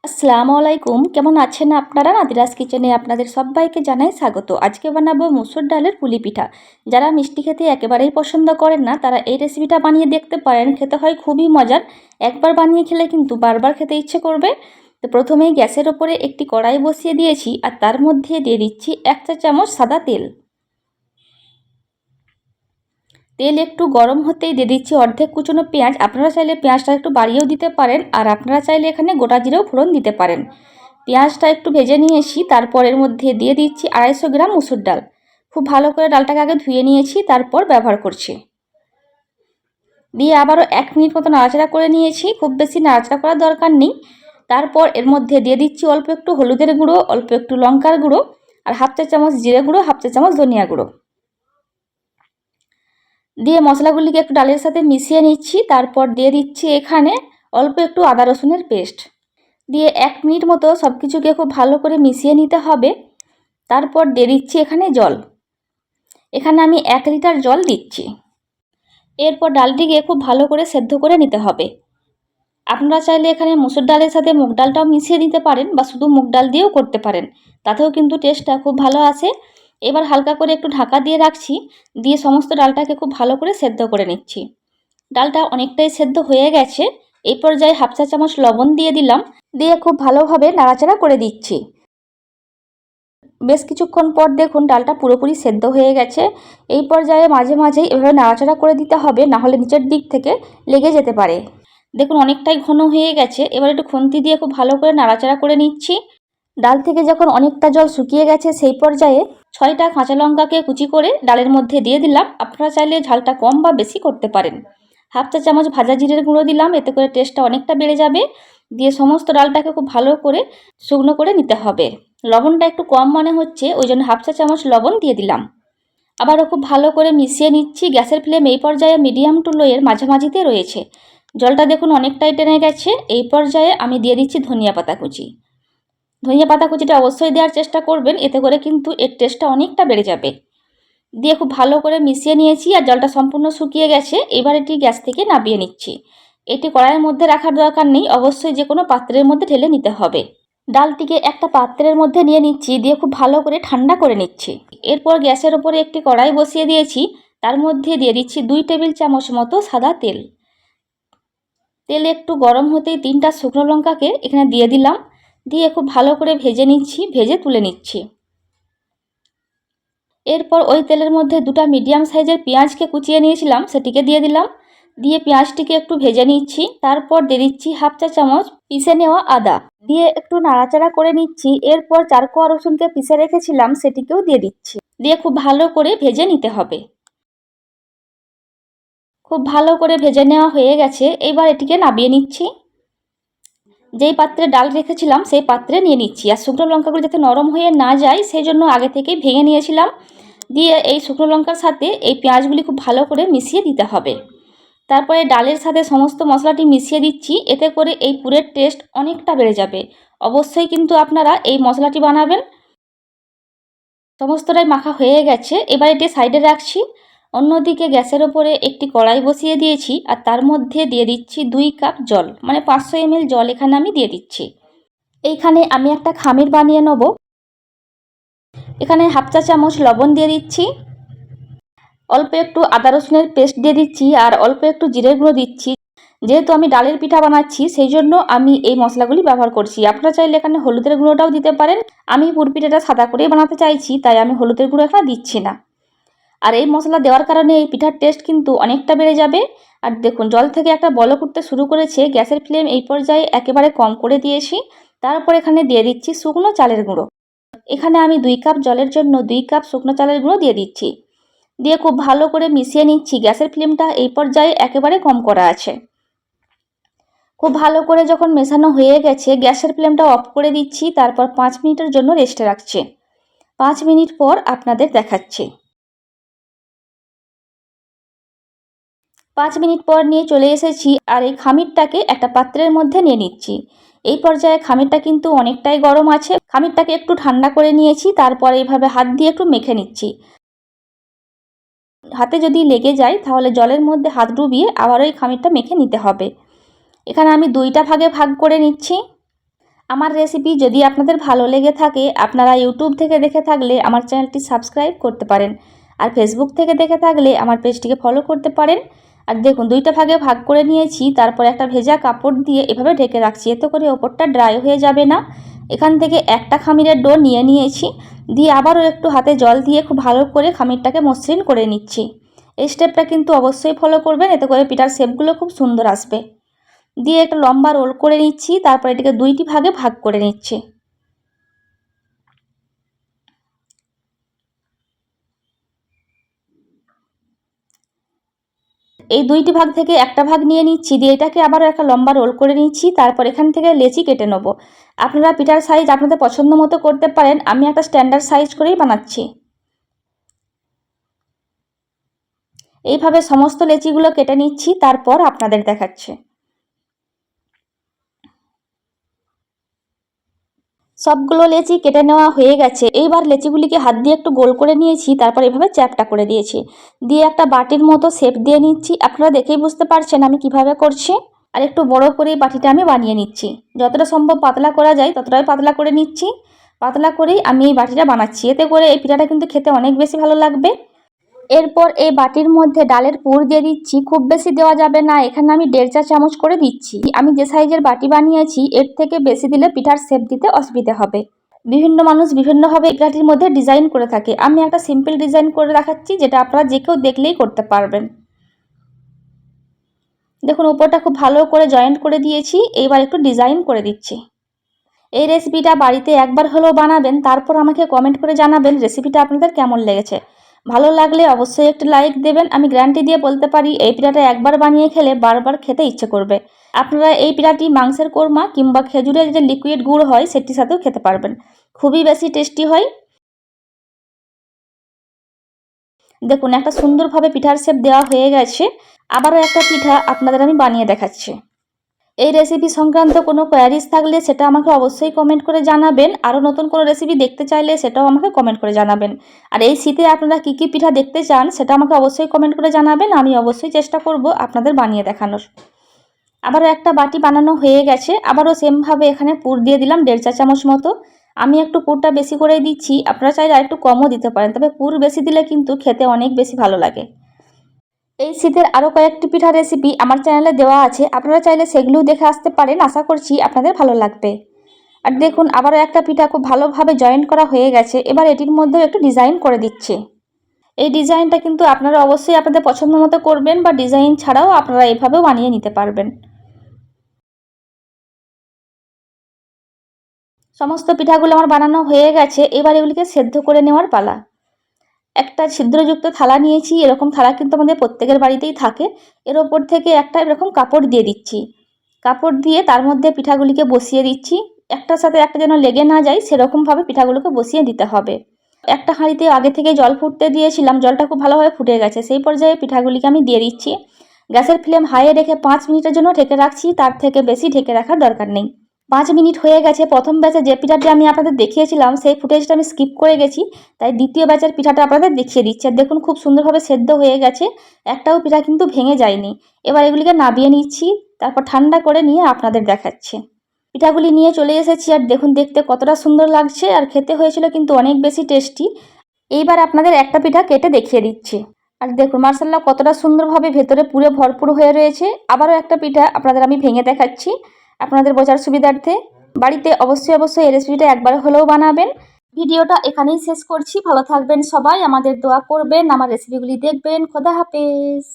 আসসালামু আলাইকুম, কেমন আছেন আপনারা? নাদিরাস কিচেনে আপনাদের সবাইকে জানাই স্বাগত। আজকে বানাবো মুসুর ডালের পুলি পিঠা। যারা মিষ্টি খেতে একেবারেই পছন্দ করেন না তারা এই রেসিপিটা বানিয়ে দেখতে পারেন, খেতে হয় খুবই মজার। একবার বানিয়ে খেলে কিন্তু বারবার খেতে ইচ্ছে করবে। তো প্রথমেই গ্যাসের ওপরে একটি কড়াই বসিয়ে দিয়েছি আর তার মধ্যে দিয়ে দিচ্ছি 1 চা চামচ সাদা তেল। তেল একটু গরম হতেই দিয়ে দিচ্ছি অর্ধেক কুচনো পেঁয়াজ। আপনারা চাইলে পেঁয়াজটা একটু বাড়িয়েও দিতে পারেন, আর আপনারা চাইলে এখানে গোটা জিরেও ফোড়ন দিতে পারেন। পেঁয়াজটা একটু ভেজে নিয়েছি, তারপর এর মধ্যে দিয়ে দিচ্ছি 250 গ্রাম মুসুর ডাল। খুব ভালো করে ডালটাকে আগে ধুয়ে নিয়েছি, তারপর ব্যবহার করছি। দিয়ে আবারও 1 মিনিট মতো নাড়াচাড়া করে নিয়েছি, খুব বেশি নাড়াচাড়া করার দরকার নেই। তারপর এর মধ্যে দিয়ে দিচ্ছি অল্প একটু হলুদের গুঁড়ো, অল্প একটু লঙ্কার গুঁড়ো, আর 1/2 চা চামচ জিরে গুঁড়ো, 1/2 চা চামচ ধনিয়া গুঁড়ো দিয়ে মশলাগুলিকে একটু ডালের সাথে মিশিয়ে নিচ্ছি। তারপর দিয়ে দিচ্ছি এখানে অল্প একটু আদা রসুনের পেস্ট দিয়ে 1 মিনিট মতো সব কিছুকে খুব ভালো করে মিশিয়ে নিতে হবে। তারপর দিয়ে দিচ্ছি এখানে জল। এখানে আমি 1 লিটার জল দিচ্ছি। এরপর ডালটিকে খুব ভালো করে সেদ্ধ করে নিতে হবে। আপনারা চাইলে এখানে মুসুর ডালের সাথে মুগ ডালটাও মিশিয়ে দিতে পারেন বা শুধু মুগ ডাল দিয়েও করতে পারেন, তাতেও কিন্তু টেস্টটা খুব ভালো আসে। এবার হালকা করে একটু ঢাকা দিয়ে রাখছি, দিয়ে সমস্ত ডালটাকে খুব ভালো করে সেদ্ধ করে নিচ্ছি। ডালটা অনেকটাই সেদ্ধ হয়ে গেছে। এই পর্যায়ে 1/2 চা চামচ লবণ দিয়ে দিলাম, দিয়ে খুব ভালোভাবে নাড়াচাড়া করে দিচ্ছি। বেশ কিছুক্ষণ পর দেখুন ডালটা পুরোপুরি সেদ্ধ হয়ে গেছে। এই পর্যায়ে মাঝে মাঝেই এভাবে নাড়াচাড়া করে দিতে হবে, না হলে নিচের দিক থেকে লেগে যেতে পারে। দেখুন অনেকটাই ঘন হয়ে গেছে। এবার একটু খুন্তি দিয়ে খুব ভালো করে নাড়াচাড়া করে নিচ্ছি। ডাল থেকে যখন অনেকটা জল শুকিয়ে গেছে সেই পর্যায়ে 6টা কাঁচা লঙ্কাকে কুচি করে ডালের মধ্যে দিয়ে দিলাম। আপনারা চাইলে ঝালটা কম বা বেশি করতে পারেন। 1/2 চা চামচ ভাজা জিরের গুঁড়ো দিলাম, এতে করে টেস্টটা অনেকটা বেড়ে যাবে। দিয়ে সমস্ত ডালটাকে খুব ভালো করে শুকনো করে নিতে হবে। লবণটা একটু কম মনে হচ্ছে, ওই জন্য 1/2 চা চামচ লবণ দিয়ে দিলাম। আবারও খুব ভালো করে মিশিয়ে নিচ্ছি। গ্যাসের ফ্লেম এই পর্যায়ে মিডিয়াম টু লো এর মাঝামাঝিতে রয়েছে। জলটা দেখুন অনেকটাই টেনে গেছে। এই পর্যায়ে আমি দিয়ে দিচ্ছি ধনিয়া পাতা কুচি। ধনিয়া পাতা কুচিটা অবশ্যই দেওয়ার চেষ্টা করবেন, এতে করে কিন্তু এর টেস্টটা অনেকটা বেড়ে যাবে। দিয়ে খুব ভালো করে মিশিয়ে নিয়েছি আর জলটা সম্পূর্ণ শুকিয়ে গেছে। এবার এটি গ্যাস থেকে নামিয়ে নিচ্ছি। এটি কড়াইয়ের মধ্যে রাখার দরকার নেই, অবশ্যই যে কোনো পাত্রের মধ্যে ঢেলে নিতে হবে। ডালটিকে একটা পাত্রের মধ্যে নিয়ে নিচ্ছি, দিয়ে খুব ভালো করে ঠান্ডা করে নিচ্ছি। এরপর গ্যাসের ওপরে একটি কড়াই বসিয়ে দিয়েছি, তার মধ্যে দিয়ে দিচ্ছি 2 টেবিল চামচ মতো সাদা তেল। তেল একটু গরম হতেই 3টা শুকনো লঙ্কাকে এখানে দিয়ে দিলাম, দিয়ে খুব ভালো করে ভেজে নিচ্ছি, ভেজে তুলে নিচ্ছি। এরপর ওই তেলের মধ্যে 2টা মিডিয়াম সাইজের পেঁয়াজকে কুচিয়ে নিয়েছিলাম সেটিকে দিয়ে দিলাম, দিয়ে পেঁয়াজটিকে একটু ভেজে নিচ্ছি। তারপর দিয়ে দিচ্ছি 1/2 চা চামচ পিষে নেওয়া আদা, দিয়ে একটু নাড়াচাড়া করে নিচ্ছি। এরপর 4 কোয়া রসুনকে পিষে রেখেছিলাম সেটিকেও দিয়ে দিচ্ছি, দিয়ে খুব ভালো করে ভেজে নিতে হবে। খুব ভালো করে ভেজে নেওয়া হয়ে গেছে। এবার এটিকে নামিয়ে নিচ্ছি। যেই পাত্রে ডাল রেখেছিলাম সেই পাত্রে নিয়ে নিচ্ছি। আর শুকনো লঙ্কাগুলো যাতে নরম হয়ে না যায় সেই জন্য আগে থেকেই ভেঙে নিয়েছিলাম। দিয়ে এই শুকনো লঙ্কার সাথে এই পেঁয়াজগুলি খুব ভালো করে মিশিয়ে দিতে হবে। তারপরে ডালের সাথে সমস্ত মশলাটি মিশিয়ে দিচ্ছি, এতে করে এই পুরের টেস্ট অনেকটা বেড়ে যাবে। অবশ্যই কিন্তু আপনারা এই মশলাটি বানাবেন। সমস্তটাই মাখা হয়ে গেছে, এবার এটি সাইডে রাখছি। অন্যদিকে গ্যাসের ওপরে একটি কড়াই বসিয়ে দিয়েছি আর তার মধ্যে দিয়ে দিচ্ছি 2 কাপ জল, মানে 500 ml জল এখানে আমি দিয়ে দিচ্ছি। এইখানে আমি একটা খামির বানিয়ে নেব। এখানে 1/2 চা চামচ লবণ দিয়ে দিচ্ছি, অল্প একটু আদা রসুনের পেস্ট দিয়ে দিচ্ছি আর অল্প একটু জিরের গুঁড়ো দিচ্ছি। যেহেতু আমি ডালের পিঠা বানাচ্ছি সেই জন্য আমি এই মশলাগুলি ব্যবহার করছি। আপনারা চাইলে এখানে হলুদের গুঁড়োটাও দিতে পারেন। আমি পুর পিঠাটা সাদা করেই বানাতে চাইছি, তাই আমি হলুদের গুঁড়ো এখানে দিচ্ছি না। আর এই মশলা দেওয়ার কারণে এই পিঠার টেস্ট কিন্তু অনেকটা বেড়ে যাবে। আর দেখুন জল থেকে একটা বলক উঠতে শুরু করেছে। গ্যাসের ফ্লেম এই পর্যায়ে একেবারে কম করে দিয়েছি। তারপর এখানে দিয়ে দিচ্ছি শুকনো চালের গুঁড়ো। এখানে আমি 2 কাপ জলের জন্য 2 কাপ শুকনো চালের গুঁড়ো দিয়ে দিচ্ছি, দিয়ে খুব ভালো করে মিশিয়ে নিচ্ছি। গ্যাসের ফ্লেমটা এই পর্যায়ে একেবারে কম করা আছে। খুব ভালো করে যখন মেশানো হয়ে গেছে গ্যাসের ফ্লেমটা অফ করে দিচ্ছি, তারপর 5 মিনিটের জন্য রেস্টে রাখছি। 5 মিনিট পর আপনাদের দেখাচ্ছি। 5 মিনিট পর নিয়ে চলে এসেছি আর এই খামিরটাকে একটা পাত্রের মধ্যে নিয়ে নিচ্ছি। এই পর্যায়ে খামিরটা কিন্তু অনেকটাই গরম আছে। খামিরটাকে একটু ঠান্ডা করে নিয়েছি, তারপর এইভাবে হাত দিয়ে একটু মেখে নিচ্ছি। হাতে যদি লেগে যায় তাহলে জলের মধ্যে হাত ডুবিয়ে আবারও এই খামিরটা মেখে নিতে হবে। এখানে আমি 2টা ভাগে ভাগ করে নিচ্ছি। আমার রেসিপি যদি আপনাদের ভালো লেগে থাকে, আপনারা ইউটিউব থেকে দেখে থাকলে আমার চ্যানেলটি সাবস্ক্রাইব করতে পারেন, আর ফেসবুক থেকে দেখে থাকলে আমার পেজটিকে ফলো করতে পারেন। আর দেখুন দুইটা ভাগে ভাগ করে নিয়েছি, তারপর একটা ভেজা কাপড় দিয়ে এভাবে ঢেকে রাখছি, এতে করে ওপরটা ড্রাই হয়ে যাবে না। এখান থেকে একটা খামিরের ডো নিয়ে নিয়েছি, দিয়ে আবারও একটু হাতে জল দিয়ে খুব ভালো করে খামিরটাকে মসৃণ করে নিচ্ছি। এই স্টেপটা কিন্তু অবশ্যই ফলো করবেন, এতে করে পিঠার শেপগুলো খুব সুন্দর আসবে। দিয়ে একটা লম্বা রোল করে নিচ্ছি, তারপর এটাকে দুইটি ভাগে ভাগ করে নিচ্ছি। এই দুইটি ভাগ থেকে একটা ভাগ নিয়ে নিচ্ছি, দিয়ে এটাকে আবারও একটা লম্বা রোল করে নিচ্ছি। তারপর এখান থেকে লেচি কেটে নেব। আপনারা পিঠার সাইজ আপনাদের পছন্দ মতো করতে পারেন, আমি একটা স্ট্যান্ডার্ড সাইজ করেই বানাচ্ছি। এইভাবে সমস্ত লেচিগুলো কেটে নিচ্ছি, তারপর আপনাদের দেখাচ্ছি। সবগুলো লেচি কেটে নেওয়া হয়ে গেছে। এইবার লেচিগুলিকে হাত দিয়ে একটু গোল করে নিয়েছি, তারপর এভাবে চ্যাপটা করে দিয়েছি, দিয়ে একটা বাটির মতো শেপ দিয়ে নিচ্ছি। আপনারা দেখেই বুঝতে পারছেন আমি কিভাবে করছি। আর একটু বড় করেই বাটিটা আমি বানিয়ে নিচ্ছি, যতটা সম্ভব পাতলা করা যায় ততটাই পাতলা করে নিচ্ছি। পাতলা করেই আমি এই বাটিটা বানাচ্ছি, এতে করে এই পিঠাটা কিন্তু খেতে অনেক বেশি ভালো লাগবে। এরপর এই বাটির মধ্যে ডালের পুর দিয়ে দিচ্ছি, খুব বেশি দেওয়া যাবে না, এখানে আমি 1.5 চা চামচ করে দিচ্ছি। আমি যে সাইজের বাটি বানিয়েছি এর থেকে বেশি দিলে পিঠার শেপ দিতে অসুবিধা হবে। বিভিন্ন মানুষ বিভিন্নভাবে এই পিঠাটির মধ্যে ডিজাইন করে থাকে, আমি একটা সিম্পল ডিজাইন করে দেখাচ্ছি, যেটা আপনারা যে কেউ দেখলেই করতে পারবেন। দেখুন উপরটা খুব ভালো করে জয়েন্ট করে দিয়েছি, এইবার একটু ডিজাইন করে দিচ্ছি। এই রেসিপিটা বাড়িতে একবার হলেও বানাবেন, তারপর আমাকে কমেন্ট করে জানাবেন রেসিপিটা আপনাদের কেমন লেগেছে। ভালো লাগলে অবশ্যই একটি লাইক দেবেন। আমি গ্যারান্টি দিয়ে বলতে পারি এই পিঠাটা একবার বানিয়ে খেলে বারবার খেতে ইচ্ছে করবে। আপনারা এই পিঠাটি মাংসের কোরমা কিংবা খেজুরের যে লিকুইড গুড় হয় সেটির সাথেও খেতে পারবেন, খুবই বেশি টেস্টি হয়। দেখুন একটা সুন্দরভাবে পিঠার শেপ দেওয়া হয়ে গেছে। আবারও একটা পিঠা আপনাদের আমি বানিয়ে দেখাচ্ছি। এই রেসিপি সংক্রান্ত কোনো কোয়ারিজ থাকলে সেটা আমাকে অবশ্যই কমেন্ট করে জানাবেন। আরও নতুন কোনো রেসিপি দেখতে চাইলে সেটাও আমাকে কমেন্ট করে জানাবেন। আর এই শীতে আপনারা কী কী পিঠা দেখতে চান সেটা আমাকে অবশ্যই কমেন্ট করে জানাবেন, আমি অবশ্যই চেষ্টা করব আপনাদের বানিয়ে দেখানোর। আবারও একটা বাটি বানানো হয়ে গেছে, আবারও সেমভাবে এখানে পুর দিয়ে দিলাম 1.5 চা চামচ মতো। আমি একটু পুরটা বেশি করেই দিচ্ছি, আপনারা চাইলে আরেকটু কমও দিতে পারেন, তবে পুর বেশি দিলে কিন্তু খেতে অনেক বেশি ভালো লাগে। এই শীতের আরও কয়েকটি পিঠা রেসিপি আমার চ্যানেলে দেওয়া আছে, আপনারা চাইলে সেগুলোও দেখে আসতে পারেন, আশা করছি আপনাদের ভালো লাগবে। আর দেখুন আবারও একটা পিঠা খুব ভালোভাবে জয়েন্ট করা হয়ে গেছে, এবার এটির মধ্যেও একটু ডিজাইন করে দিচ্ছি। এই ডিজাইনটা কিন্তু আপনারা অবশ্যই আপনাদের পছন্দ মতো করবেন, বা ডিজাইন ছাড়াও আপনারা এভাবেও বানিয়ে নিতে পারবেন। সমস্ত পিঠাগুলো আমার বানানো হয়ে গেছে, এবার এগুলিকে সেদ্ধ করে নেওয়ার পালা। একটা ছিদ্রযুক্ত থালা নিয়েছি, এরকম থালা কিন্তু আমাদের প্রত্যেকের বাড়িতেই থাকে। এর ওপর থেকে একটা এরকম কাপড় দিয়ে দিচ্ছি, কাপড় দিয়ে তার মধ্যে পিঠাগুলিকে বসিয়ে দিচ্ছি। একটার সাথে একটা যেন লেগে না যায় সেরকমভাবে পিঠাগুলোকে বসিয়ে দিতে হবে। একটা হাঁড়িতে আগে থেকে জল ফুটতে দিয়েছিলাম, জলটা খুব ভালোভাবে ফুটে গেছে, সেই পর্যায়ে পিঠাগুলিকে আমি দিয়ে দিচ্ছি। গ্যাসের ফ্লেম হাইয়ে রেখে 5 মিনিটের জন্য ঢেকে রাখছি, তার থেকে বেশি ঢেকে রাখার দরকার নেই। 5 মিনিট হয়ে গেছে। প্রথম ব্যাচে যে পিঠাটি আমি আপনাদের দেখিয়েছিলাম সেই ফুটেজটা আমি স্কিপ করে গেছি, তাই দ্বিতীয় ব্যাচের পিঠাটা আপনাদের দেখিয়ে দিচ্ছি। আর দেখুন খুব সুন্দরভাবে সেদ্ধ হয়ে গেছে, একটাও পিঠা কিন্তু ভেঙে যায়নি। এবার এগুলিকে নাবিয়ে নিচ্ছি, তারপর ঠান্ডা করে নিয়ে আপনাদের দেখাচ্ছি। পিঠাগুলি নিয়ে চলে এসেছি, আর দেখুন দেখতে কতটা সুন্দর লাগছে, আর খেতে হয়েছিল কিন্তু অনেক বেশি টেস্টি। এইবার আপনাদের একটা পিঠা কেটে দেখিয়ে দিচ্ছি। আর দেখুন মার্শাল্লাহ কতটা সুন্দরভাবে ভেতরে পুরো ভরপুর হয়ে রয়েছে। আবারও একটা পিঠা আপনাদের আমি ভেঙে দেখাচ্ছি আপনাদের বোঝার সুবিধার্থে। বাড়িতে অবশ্যই এই রেসিপিটা একবার হলেও বানাবেন। ভিডিওটা এখানেই শেষ করছি, ভালো থাকবেন সবাই, আমাদের দোয়া করবেন, আমার রেসিপিগুলি দেখবেন। খোদা হাফেজ।